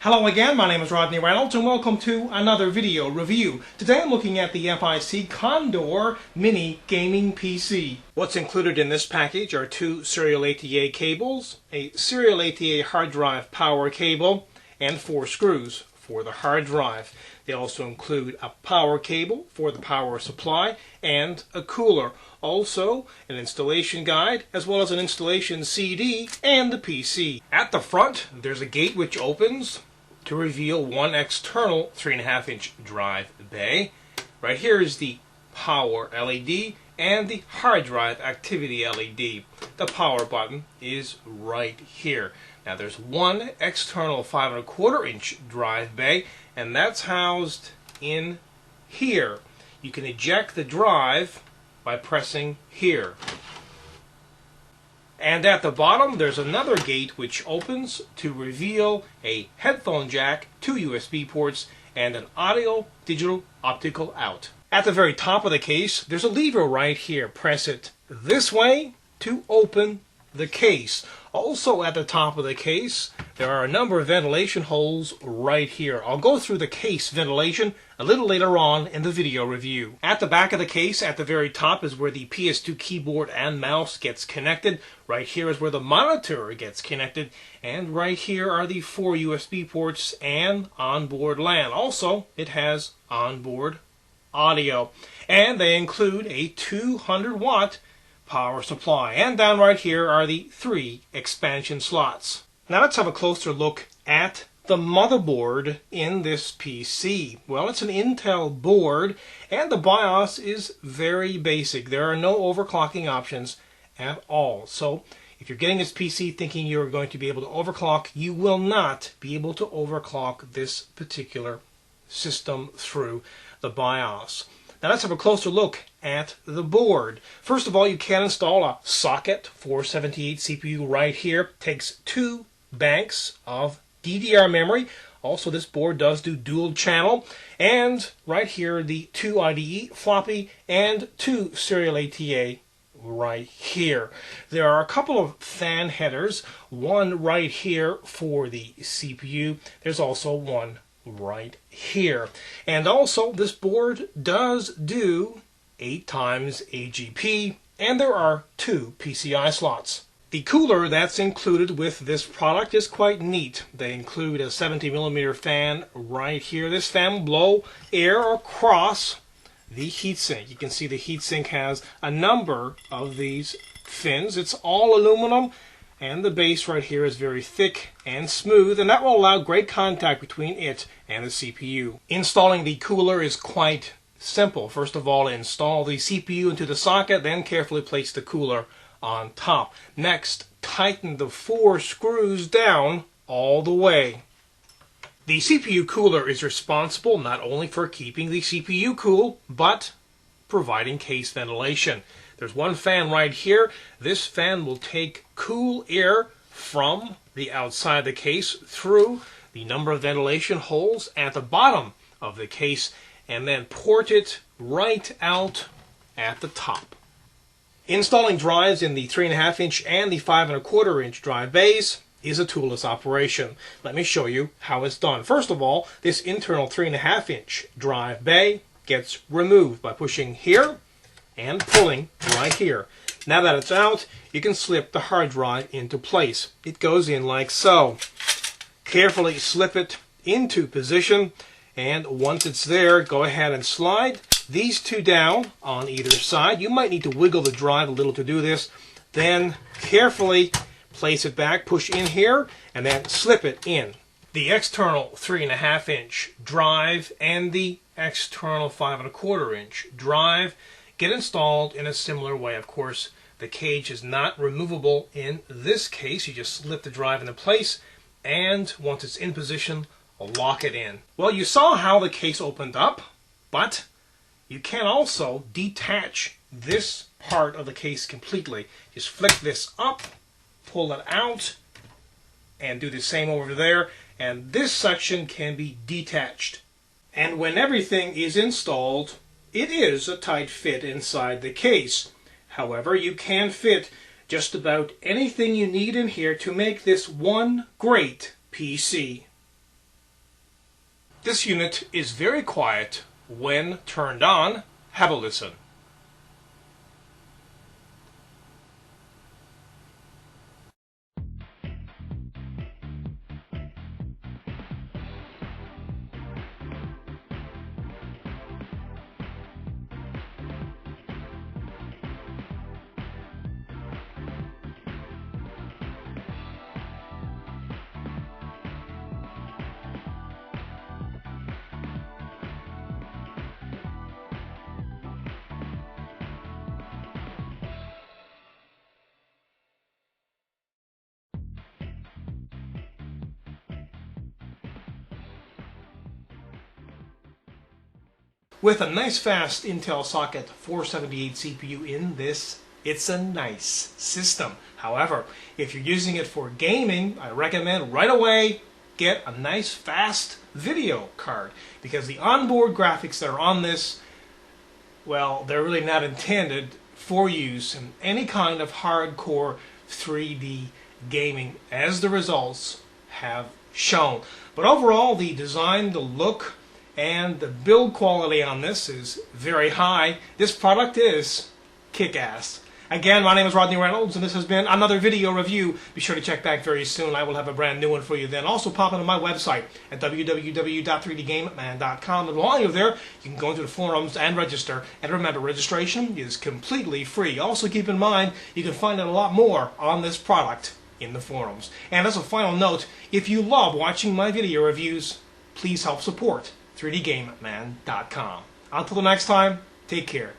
Hello again, my name is Rodney Reynolds and welcome to another video review. Today I'm looking at the FIC Condor Mini Gaming PC. What's included in this package are two serial ATA cables, a serial ATA hard drive power cable, and 4 screws for the hard drive. They also include a power cable for the power supply and a cooler. Also, an installation guide, as well as an installation CD and the PC. At the front, there's a gate which opens to reveal one external 3.5-inch drive bay. Right here is the power LED and the hard drive activity LED. The power button is right here. Now there's one external 5.25-inch drive bay, and that's housed in here. You can eject the drive by pressing here. And at the bottom, there's another gate which opens to reveal a headphone jack, 2 USB ports, and an audio digital optical out. At the very top of the case, there's a lever right here. Press it this way to open the case. Also at the top of the case, there are a number of ventilation holes right here. I'll go through the case ventilation a little later on in the video review. At the back of the case, at the very top, is where the PS2 keyboard and mouse gets connected. Right here is where the monitor gets connected. And right here are the 4 USB ports and onboard LAN. Also, it has onboard audio. And they include a 200-watt power supply. And down right here are the 3 expansion slots. Now let's have a closer look at the motherboard in this PC. Well, it's an Intel board, and the BIOS is very basic. There are no overclocking options at all. So if you're getting this PC thinking you're going to be able to overclock, you will not be able to overclock this particular system through the BIOS. Now let's have a closer look at the board. First of all, you can install a socket 478 CPU right here. It takes 2 banks of DDR memory. Also, this board does do dual channel. And right here, the 2 IDE floppy and 2 serial ATA right here. There are a couple of fan headers. One right here for the CPU. There's also one right here. And also, this board does do 8 times AGP, and there are 2 PCI slots. The cooler that's included with this product is quite neat. They include a 70mm fan right here. This fan will blow air across the heatsink. You can see the heatsink has a number of these fins. It's all aluminum, and the base right here is very thick and smooth, and that will allow great contact between it and the CPU. Installing the cooler is quite simple. First of all, install the CPU into the socket, then carefully place the cooler on top. Next, tighten the 4 screws down all the way. The CPU cooler is responsible not only for keeping the CPU cool, but providing case ventilation. There's one fan right here. This fan will take cool air from the outside of the case through the number of ventilation holes at the bottom of the case and then port it right out at the top. Installing drives in the 3.5-inch and the 5.25-inch drive bays is a toolless operation. Let me show you how it's done. First of all, this internal 3.5-inch drive bay gets removed by pushing here and pulling right here. Now that it's out, you can slip the hard drive into place. It goes in like so. Carefully slip it into position, and once it's there, go ahead and slide these 2 down on either side. You might need to wiggle the drive a little to do this. Then carefully place it back, push in here, and then slip it in. The external 3.5-inch drive and the external 5.25-inch drive get installed in a similar way. Of course, the cage is not removable in this case. You just slip the drive into place, and once it's in position, lock it in. Well, you saw how the case opened up, but you can also detach this part of the case completely. Just flick this up, pull it out, and do the same over there, and this section can be detached. And when everything is installed, it is a tight fit inside the case. However, you can fit just about anything you need in here to make this one great PC. This unit is very quiet when turned on. Have a listen. With a nice fast Intel socket 478 CPU in this, it's a nice system. However, if you're using it for gaming, I recommend right away get a nice fast video card, because the onboard graphics that are on this, well, they're really not intended for use in any kind of hardcore 3D gaming, as the results have shown. But overall, the design, the look, and the build quality on this is very high. This product is kick-ass. Again, my name is Rodney Reynolds, and this has been another video review. Be sure to check back very soon. I will have a brand new one for you then. Also, pop into my website at www.3dgameman.com. And while you're there, you can go into the forums and register. And remember, registration is completely free. Also, keep in mind, you can find out a lot more on this product in the forums. And as a final note, if you love watching my video reviews, please help support 3dgameman.com. Until the next time, take care.